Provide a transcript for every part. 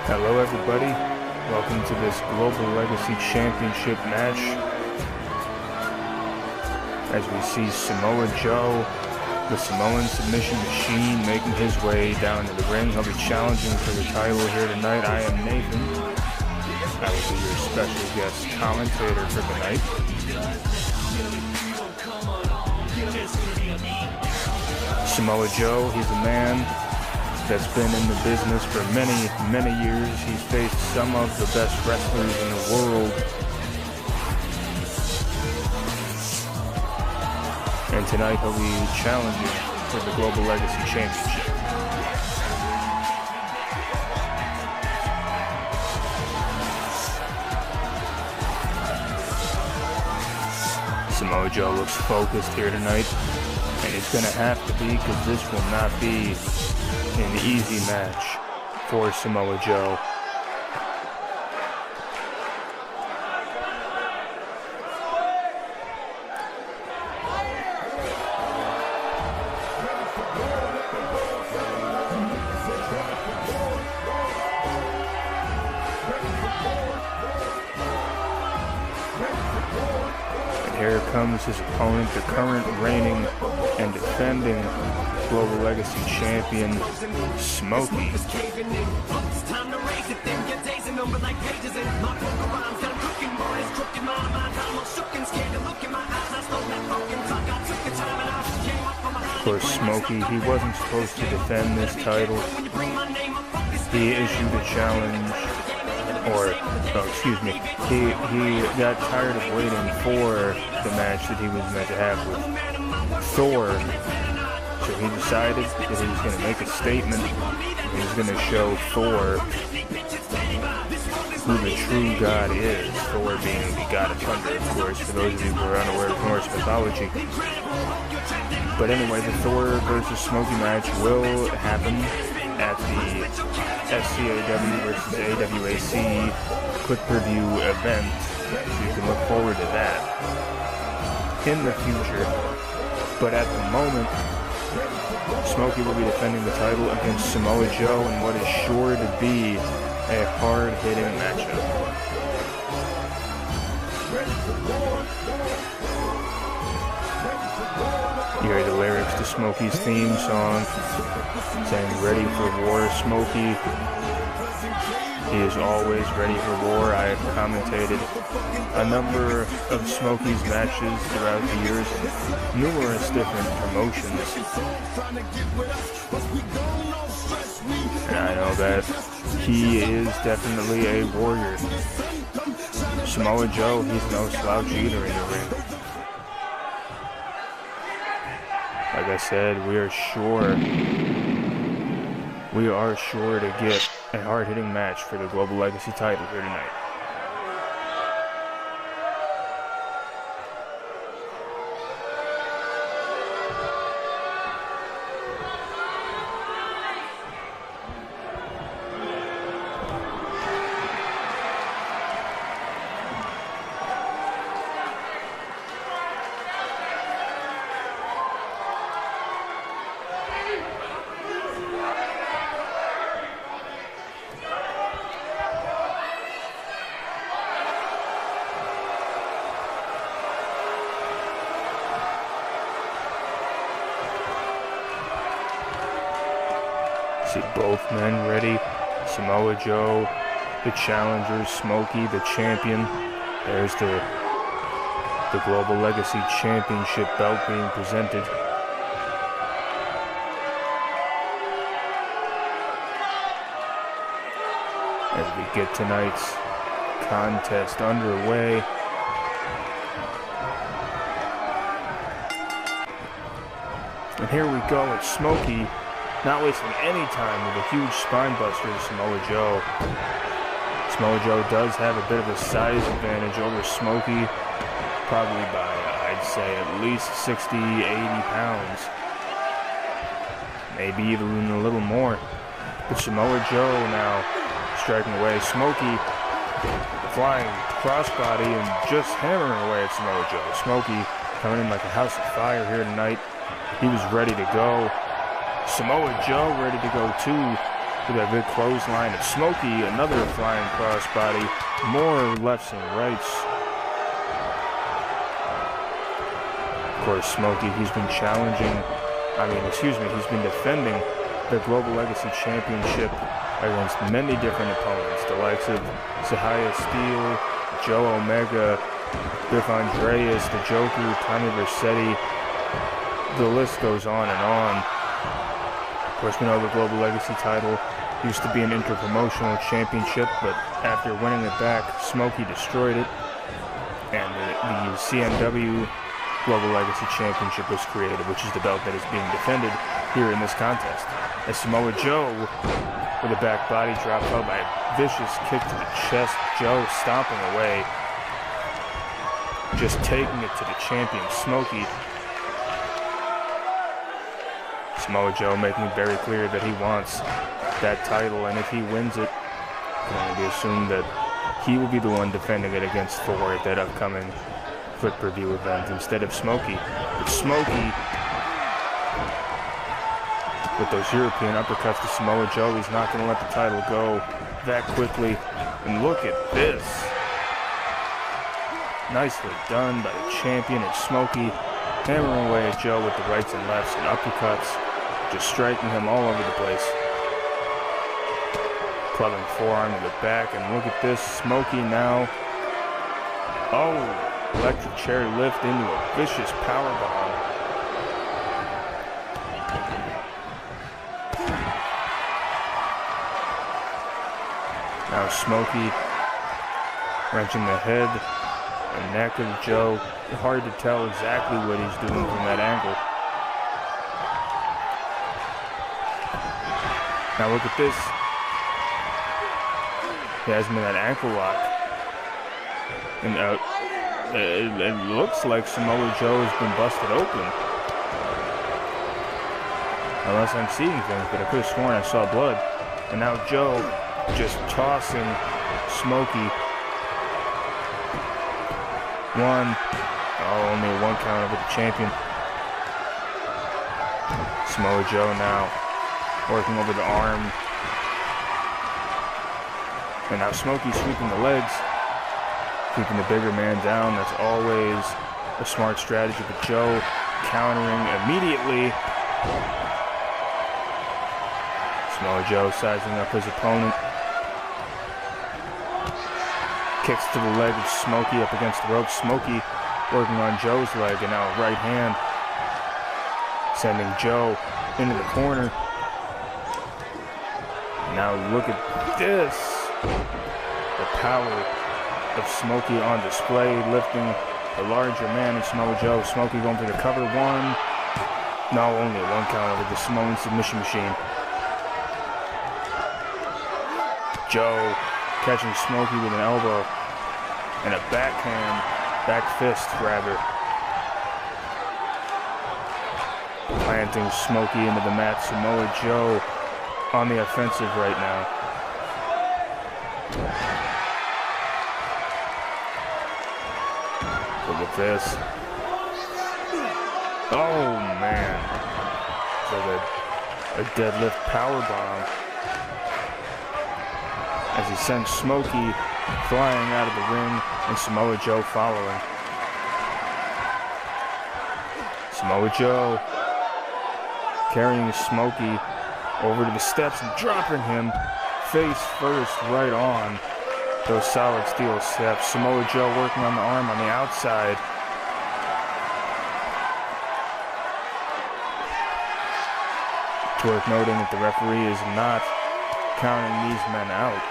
Hello everybody, welcome to this Global Legacy Championship match. As we see Samoa Joe, the Samoan submission machine, making his way down to the ring. He'll be challenging for the title here tonight. I am Nathan. I will be your special guest commentator for the night. Samoa Joe, he's a man that's been in the business for many years. He's faced some of the best wrestlers in the world. And tonight he'll be challenging for the Global Legacy Championship. Samoa Joe looks focused here tonight, and it's going to have to be, because this will not be an easy match for Samoa Joe. And here comes his opponent, the current reigning and defending Global Legacy Champion, Smokey. Of course, Smokey, he wasn't supposed to defend this title. He issued a challenge, he got tired of waiting for the match that he was meant to have with Thor. So he decided that he was going to make a statement. He was going to show Thor who the true God is. Thor being the god of thunder, of course, for those of you who are unaware of Norse mythology. But anyway, the Thor versus Smokey match will happen at the SCAW versus AWAC quick review event. So you can look forward to that in the future. But at the moment, Smokey will be defending the title against Samoa Joe in what is sure to be a hard-hitting matchup. You hear the lyrics to Smokey's theme song saying, "Ready for war, Smokey." He is always ready for war. I have commentated a number of Smokey's matches throughout the years, numerous different promotions. And I know that he is definitely a warrior. Samoa Joe, he's no slouch either in the ring. Like I said, we are sure to get a hard-hitting match for the Global Legacy title here tonight. See both men ready. Samoa Joe, the challenger, Smokey, the champion. There's the Global Legacy Championship belt being presented. As we get tonight's contest underway. And here we go with Smokey, not wasting any time with a huge spine buster to Samoa Joe. Samoa Joe does have a bit of a size advantage over Smokey, probably by, I'd say, at least 60, 80 pounds. Maybe even a little more. But Samoa Joe now striking away. Smokey flying crossbody and just hammering away at Samoa Joe. Smokey coming in like a house of fire here tonight. He was ready to go. Samoa Joe ready to go too. with a big clothesline of Smokey, another flying crossbody, more lefts and rights. Of course, Smokey, he's been he's been defending the Global Legacy Championship against many different opponents, the likes of Sahaya Steele, Joe Omega, Biff Andreas, the Joker, Tommy Vercetti. The list goes on and on. Of course, we know the Global Legacy title used to be an interpromotional championship, but after winning it back, Smokey destroyed it, and the CMW Global Legacy Championship was created, which is the belt that is being defended here in this contest. As Samoa Joe, with a back body drop, followed by a vicious kick to the chest, Joe stomping away, just taking it to the champion, Smokey. Samoa Joe making it very clear that he wants that title, and if he wins it, it can only be assumed that he will be the one defending it against Thor at that upcoming pay-per-view event instead of Smokey. But Smokey, with those European uppercuts to Samoa Joe, he's not going to let the title go that quickly. And look at this. Nicely done by the champion, and Smokey hammering away at Joe with the rights and lefts and uppercuts, just striking him all over the place. Clubbing forearm to the back, and look at this, Smokey now. Oh, electric chair lift into a vicious powerbomb. Now Smokey wrenching the head and neck of Joe. Hard to tell exactly what he's doing from that angle. Now look at this. He has him in that ankle lock. And it looks like Samoa Joe has been busted open. Unless I'm seeing things, but I could have sworn I saw blood. And now Joe just tossing Smokey. Only a one count over the champion. Samoa Joe now working over the arm. And now Smokey sweeping the legs, keeping the bigger man down. That's always a smart strategy, but Joe countering immediately. Samoa Joe sizing up his opponent. Kicks to the leg of Smokey up against the rope. Smokey working on Joe's leg, and now right hand sending Joe into the corner. Now look at this. The power of Smokey on display, lifting the larger man in Samoa Joe. Smokey going for the cover. One. No, only a one count over the Samoan submission machine. Joe catching Smokey with an elbow and a backhand, back fist rather. Planting Smokey into the mat. Samoa Joe on the offensive right now. Look at this. Oh man. It's like a deadlift powerbomb. As he sends Smokey flying out of the ring, and Samoa Joe following. Samoa Joe carrying Smokey over to the steps and dropping him face first right on those solid steel steps. Samoa Joe working on the arm on the outside. It's worth noting that the referee is not counting these men out.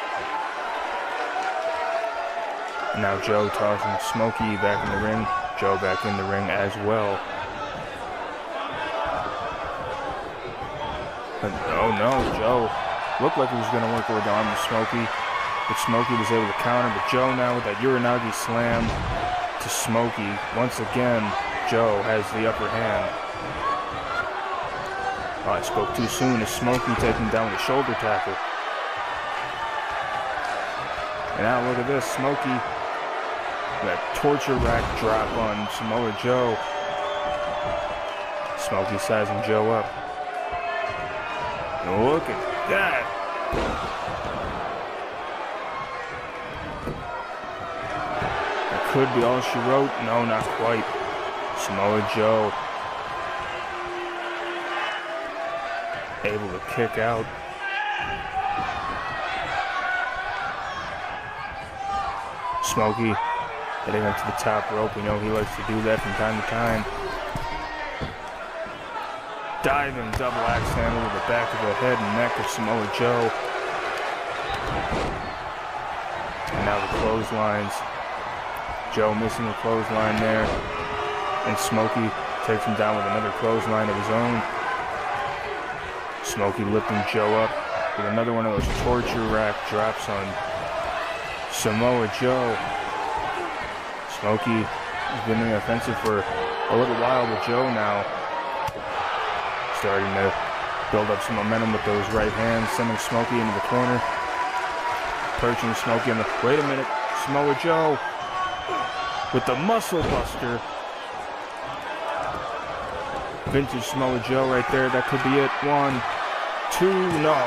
Now Joe tossing Smokey back in the ring. Joe back in the ring as well. But, oh no, Joe looked like he was going to work over the arm of Smokey, but Smokey was able to counter. But Joe now with that Uranagi slam to Smokey. Once again, Joe has the upper hand. Oh, I spoke too soon as Smokey taking down the shoulder tackle. And now look at this, Smokey. That torture rack drop on Samoa Joe. Smokey sizing Joe up. And look at that. That could be all she wrote. No, not quite. Samoa Joe able to kick out. Smokey heading up to the top rope. We know he likes to do that from time to time. Diving double axe handle to the back of the head and neck of Samoa Joe. And now the clotheslines. Joe missing the clothesline there. And Smokey takes him down with another clothesline of his own. Smokey lifting Joe up with another one of those torture rack drops on Samoa Joe. Smokey has been in the offensive for a little while, but Joe now starting to build up some momentum with those right hands, sending Smokey into the corner. Perching Smokey on the... Wait a minute. Samoa Joe with the muscle buster. Vintage Samoa Joe right there. That could be it. 1, 2, no.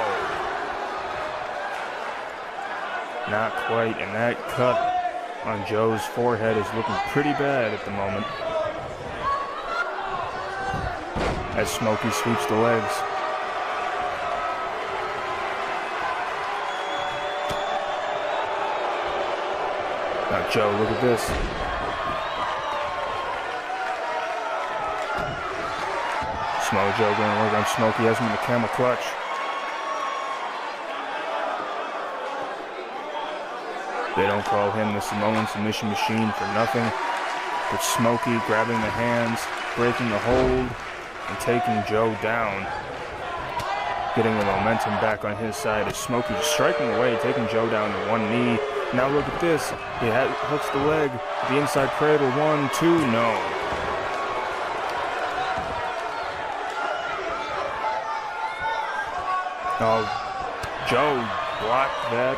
Not quite. And that cut on Joe's forehead is looking pretty bad at the moment. As Smokey sweeps the legs. Now Joe, look at this. Samoa Joe going to work on Smokey, has him in the camel clutch. They don't call him the Samoan submission machine for nothing. But Smokey grabbing the hands, breaking the hold, and taking Joe down. Getting the momentum back on his side as Smokey striking away, taking Joe down to one knee. Now look at this. He hooks the leg, the inside cradle. 1, 2, no. Oh, Joe blocked that,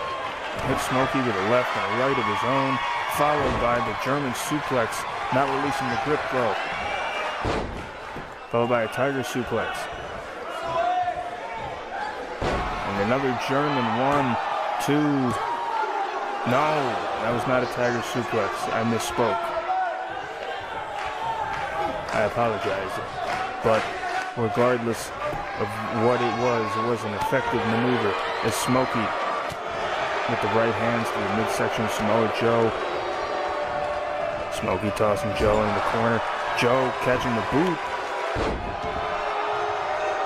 hit Smokey with a left and a right of his own, followed by the German suplex, not releasing the grip though. Followed by a tiger suplex. And another German 1, 2, no, that was not a tiger suplex, I misspoke. I apologize, but regardless of what it was an effective maneuver as Smokey with the right hands to the midsection of Samoa Joe. Smokey tossing Joe in the corner. Joe catching the boot.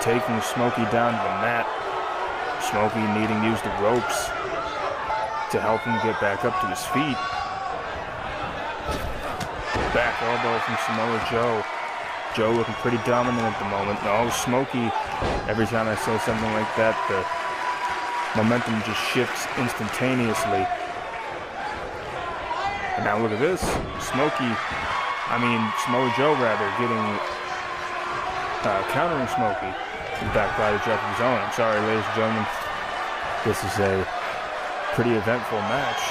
Taking Smokey down to the mat. Smokey needing to use the ropes to help him get back up to his feet. Back elbow from Samoa Joe. Joe looking pretty dominant at the moment. No, Smokey, every time I say something like that, the momentum just shifts instantaneously. And now look at this. Samoa Joe rather, countering Smokey. Back body drop of his own. I'm sorry, ladies and gentlemen. This is a pretty eventful match.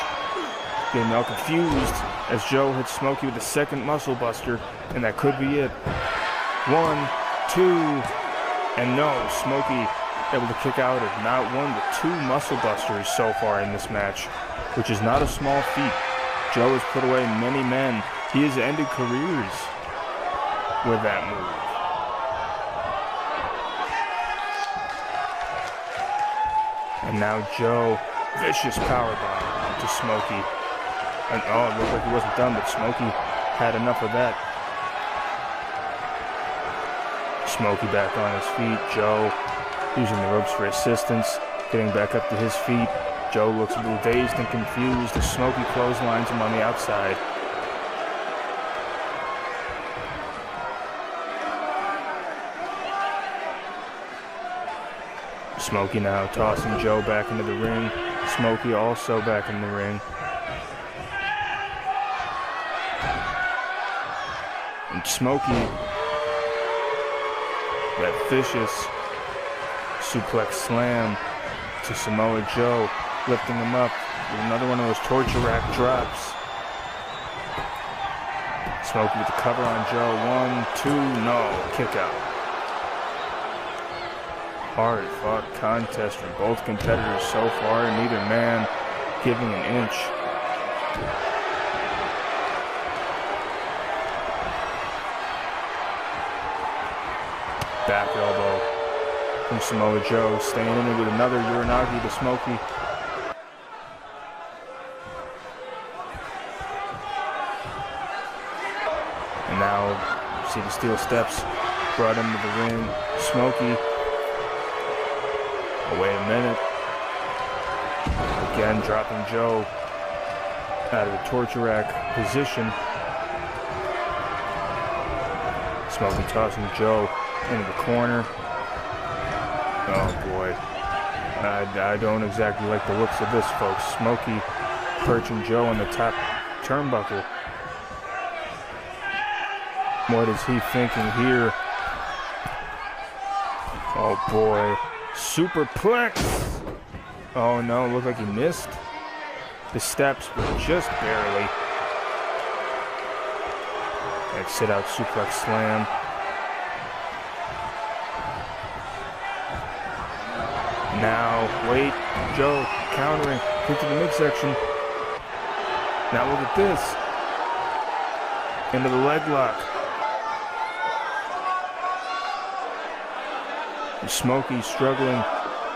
Getting all confused as Joe hits Smokey with the second muscle buster, and that could be it. 1, 2, and no, Smokey able to kick out of not 1 but 2 muscle busters so far in this match, which is not a small feat. Joe has put away many men. He has ended careers with that move. And now Joe, vicious powerbomb to Smokey. And oh, it looked like he wasn't done, but Smokey had enough of that. Smokey back on his feet. Joe using the ropes for assistance, getting back up to his feet. Joe looks a little dazed and confused as Smokey clotheslines him on the outside. Smokey now tossing Joe back into the ring. Smokey also back in the ring. And Smokey, that vicious suplex slam to Samoa Joe, lifting him up with another one of those torture rack drops. Smokey with the cover on Joe. 1, 2, no, kick out. Hard-fought contest from both competitors so far, neither man giving an inch. Back elbow from Samoa Joe, staying in it with another Uranagi to Smokey. And now, see the steel steps brought into the ring. Smokey. Oh, wait a minute. Again, dropping Joe out of the torture rack position. Smokey tossing Joe into the corner. Oh boy. I don't exactly like the looks of this, folks. Smokey perching Joe on the top turnbuckle. What is he thinking here? Oh boy. Superplex! Oh no, looked like he missed the steps, but just barely. And sit out suplex slam. Now, wait, Joe countering into the midsection. Now look at this. Into the leg lock. And Smokey struggling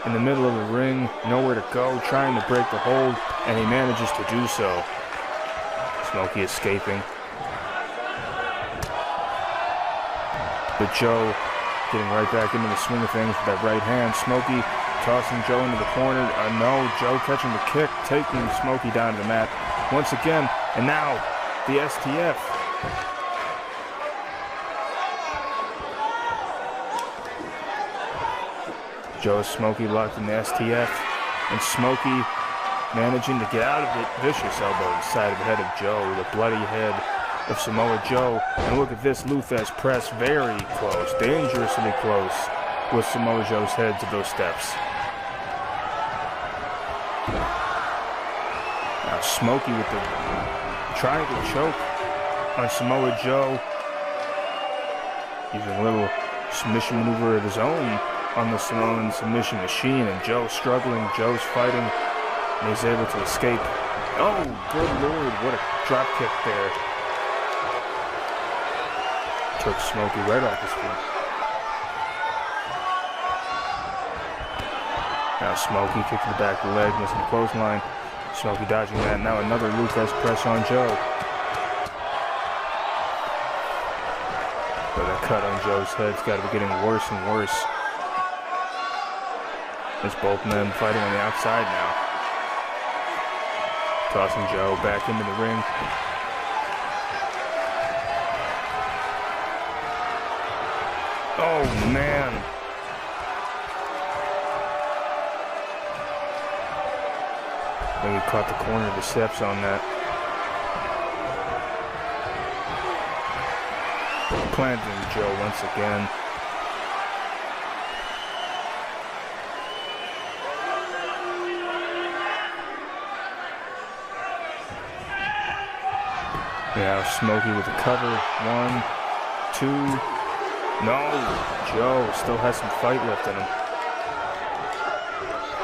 in the middle of the ring, nowhere to go, trying to break the hold, and he manages to do so. Smokey escaping. But Joe getting right back into the swing of things with that right hand. Smokey tossing Joe into the corner. No, Joe catching the kick, taking Smokey down to the mat once again. And now, the STF. Joe and Smokey locked in the STF. And Smokey managing to get out of it. Vicious elbow to the side of the head of Joe. The bloody head of Samoa Joe. And look at this Luthez press. Very close, dangerously close with Samoa Joe's head to those steps. Now Smokey with the triangle choke on Samoa Joe. Using a little submission maneuver of his own on the Samoan submission machine, and Joe struggling. Joe's fighting, and he's able to escape. Oh, good lord, what a drop kick there. Took Smokey right off his feet. Now Smokey kick to the back of the leg, missing the clothesline. Smokey dodging that. Now another Luthez press on Joe. But that cut on Joe's head's got to be getting worse and worse. It's both men fighting on the outside now. Tossing Joe back into the ring. Oh man. I think he caught the corner of the steps on that. Planting Joe once again. Now Smokey with the cover. 1, 2. No, Joe still has some fight left in him.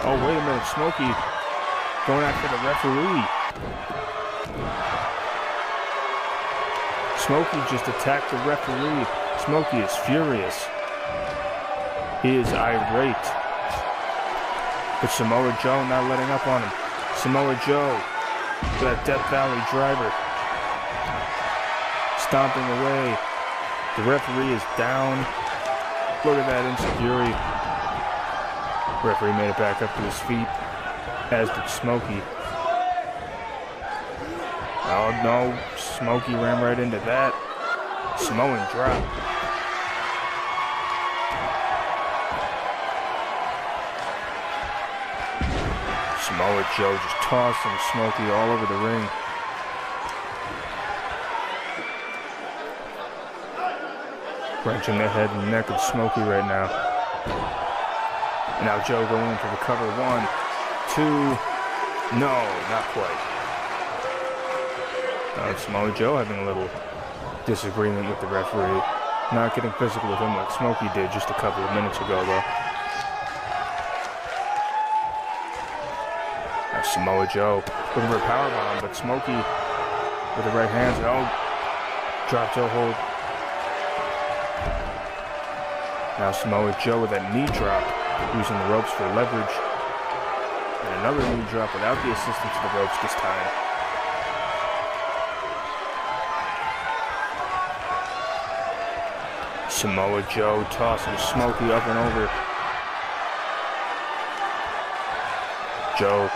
Oh, wait a minute, Smokey going after the referee. Smokey just attacked the referee. Smokey is furious. He is irate. But Samoa Joe not letting up on him. Samoa Joe with that Death Valley driver. Stomping away. The referee is down. Look at that insecurity. Referee made it back up to his feet, as did Smokey. Oh no, Smokey ran right into that. Samoan drop. Samoa Joe just tossing Smokey all over the ring. Wrenching the head and neck of Smokey right now. Now Joe going for the cover. 1, 2. No, not quite. Samoa Joe having a little disagreement with the referee. Not getting physical with him like Smokey did just a couple of minutes ago, though. Now Samoa Joe looking for a powerbomb, but Smokey with the right hands. Oh, drop toe hold. Now Samoa Joe with that knee drop, using the ropes for leverage. And another knee drop without the assistance of the ropes this time. Samoa Joe tossing Smokey up and over. Joe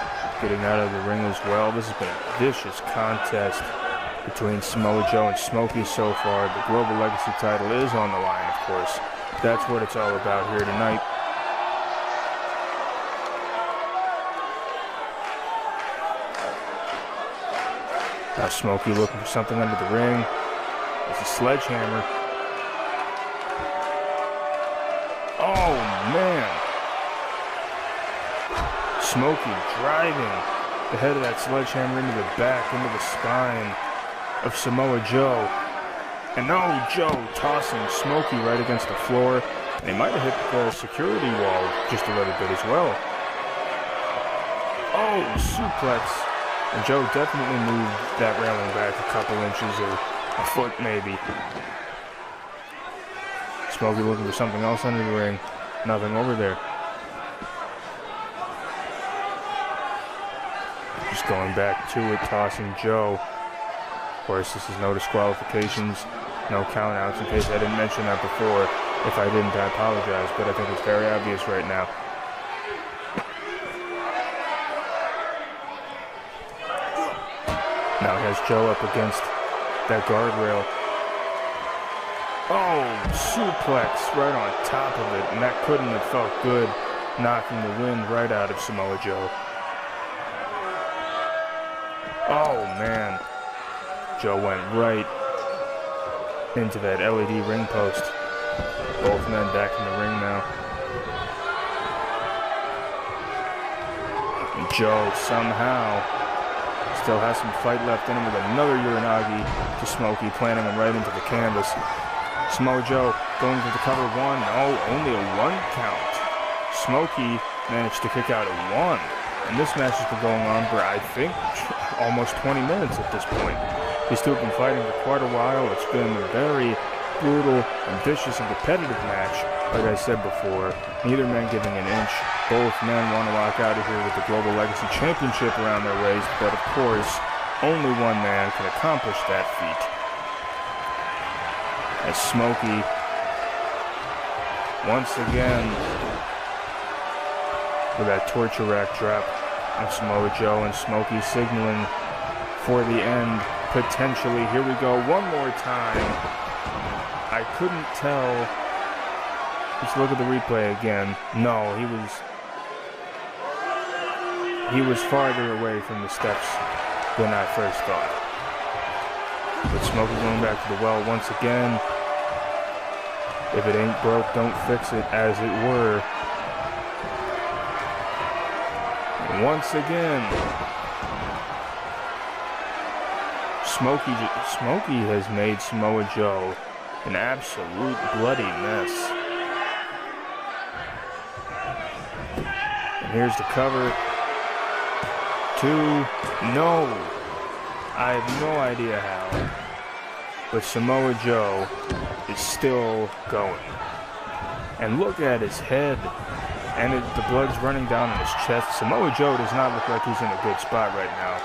getting out of the ring as well. This has been a vicious contest between Samoa Joe and Smokey so far. The Global Legacy title is on the line, of course. That's what it's all about here tonight. Now Smokey looking for something under the ring. It's a sledgehammer. Oh, man. Smokey driving the head of that sledgehammer into the back, into the spine of Samoa Joe. And now Joe tossing Smokey right against the floor. And he might have hit the security wall just a little bit as well. Oh, suplex. And Joe definitely moved that railing back a couple inches or a foot maybe. Smokey looking for something else under the ring. Nothing over there. Just going back to it, tossing Joe. Of course, this is no disqualifications, no countouts, in case I didn't mention that before. If I didn't, I apologize, but I think it's very obvious right now. Now he has Joe up against that guardrail. Oh, suplex right on top of it, and that couldn't have felt good, knocking the wind right out of Samoa Joe. Oh, man. Joe went right into that LED ring post. Both men back in the ring now. And Joe somehow still has some fight left in him with another Uranagi to Smokey, planting him right into the canvas. Samoa Joe going for the cover one. No, only a 1 count. Smokey managed to kick out at 1. And this match has been going on for, I think, almost 20 minutes at this point. These two have been fighting for quite a while. It's been a very brutal and vicious and competitive match. Like I said before, neither man giving an inch. Both men want to walk out of here with the Global Legacy Championship around their waist, but of course, only one man can accomplish that feat. As Smokey, once again, with that torture rack drop on Samoa Joe, and Smokey signaling for the end, potentially. Here we go, one more time. I couldn't tell. Let's look at the replay again. No, he was farther away from the steps than I first thought. But Smokey going back to the well once again. If it ain't broke, don't fix it, as it were. And once again, Smokey has made Samoa Joe an absolute bloody mess. And here's the cover. 2. No. I have no idea how. But Samoa Joe is still going. And look at his head. And the blood's running down on his chest. Samoa Joe does not look like he's in a good spot right now.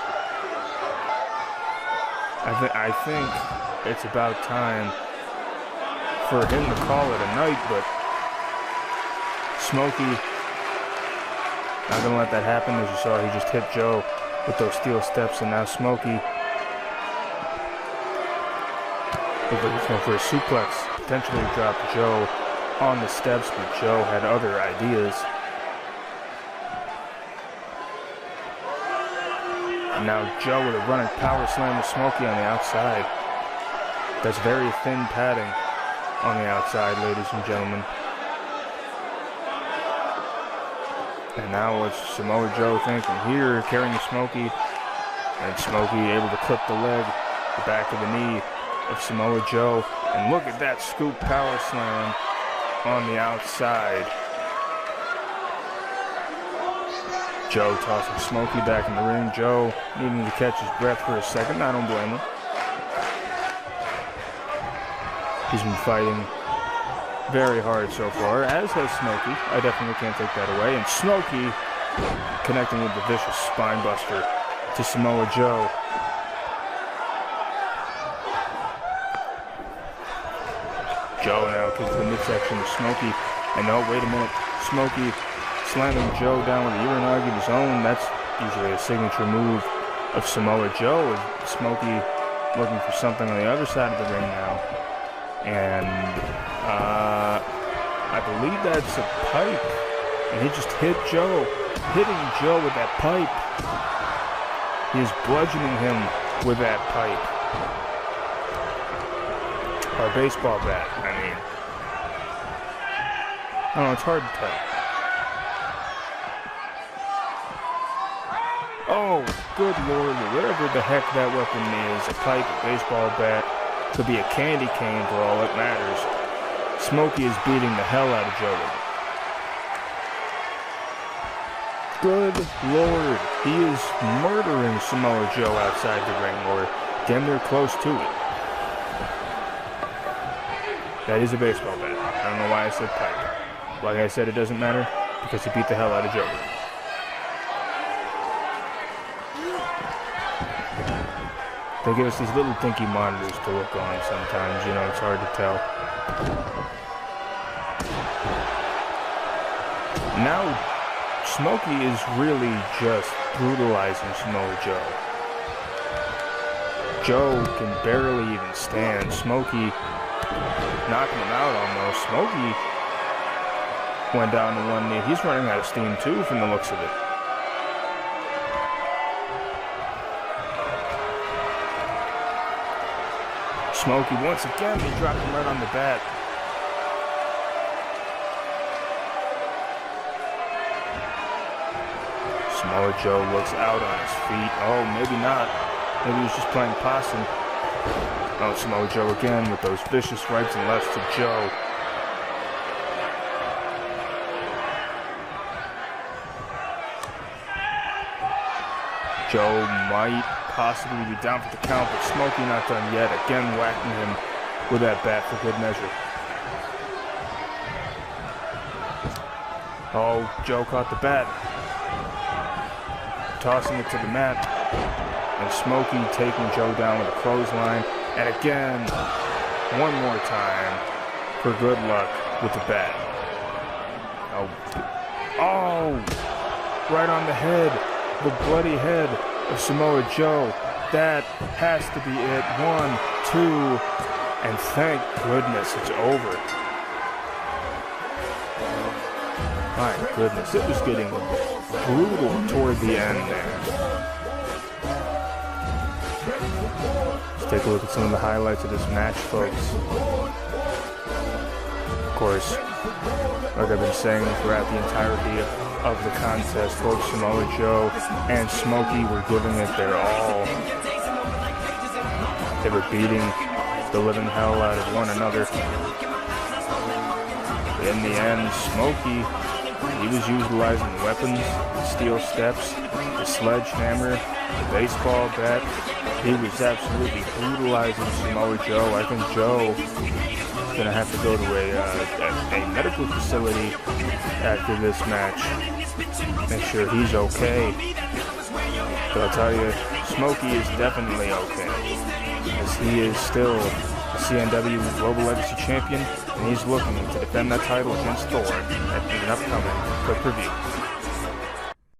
I think it's about time for him to call it a night, but Smokey not gonna let that happen. As you saw, he just hit Joe with those steel steps, and now Smokey looked like he's going for a suplex, potentially drop Joe on the steps, but Joe had other ideas. And now Joe with a running power slam with Smokey on the outside. That's very thin padding on the outside, ladies and gentlemen. And now what's Samoa Joe thinking here, carrying Smokey, and Smokey able to clip the leg, the back of the knee of Samoa Joe, and look at that scoop power slam on the outside. Joe tossing Smokey back in the ring. Joe needing to catch his breath for a second. I don't blame him. He's been fighting very hard so far, as has Smokey. I definitely can't take that away. And Smokey connecting with the vicious spine buster to Samoa Joe. Joe now kicks the midsection of Smokey. And no, wait a minute. Smokey slamming Joe down with a Uranagi of his own. That's usually a signature move of Samoa Joe. Smokey looking for something on the other side of the ring now. And I believe that's a pipe. And he just hit Joe. Hitting Joe with that pipe. He is bludgeoning him with that pipe. Or a baseball bat, I mean. I don't know, it's hard to tell. Oh, good lord, whatever the heck that weapon is, a pipe, a baseball bat, could be a candy cane for all that matters. Smokey is beating the hell out of Joe with it. Good lord, he is murdering Samoa Joe outside the ring, or damn near close to it. That is a baseball bat. I don't know why I said pipe. Like I said, it doesn't matter, because he beat the hell out of Joe. They give us these little dinky monitors to look on sometimes, you know, it's hard to tell. Now, Smokey is really just brutalizing Samoa Joe. Joe can barely even stand. Smokey knocking him out almost. Smokey went down to one knee. He's running out of steam too from the looks of it. Smokey once again, he dropped him right on the bat. Samoa Joe looks out on his feet. Oh, maybe not. Maybe he was just playing possum. Oh, Samoa Joe again with those vicious rights and lefts to Joe. Joe might possibly be down for the count, but Smokey not done yet. Again whacking him with that bat for good measure. Oh, Joe caught the bat. Tossing it to the mat. And Smokey taking Joe down with a clothesline. And again, one more time for good luck with the bat. Oh, right on the head. The bloody head of Samoa Joe. That has to be it. 1, 2, and thank goodness it's over. My goodness, it was getting brutal toward the end there. Let's take a look at some of the highlights of this match, folks. Of course, like I've been saying throughout the entirety of the contest, both Samoa Joe and Smokey were giving it their all. They were beating the living hell out of one another. In the end, Smokey, he was utilizing weapons, the steel steps, the sledgehammer, the baseball bat. He was absolutely brutalizing Samoa Joe. I think Joe is going to have to go to a medical facility after this match. Make sure he's okay. But I'll tell you, Smokey is definitely okay, as he is still the CNW Global Legacy Champion, and he's looking to defend that title against Thor at an upcoming pay-per-view.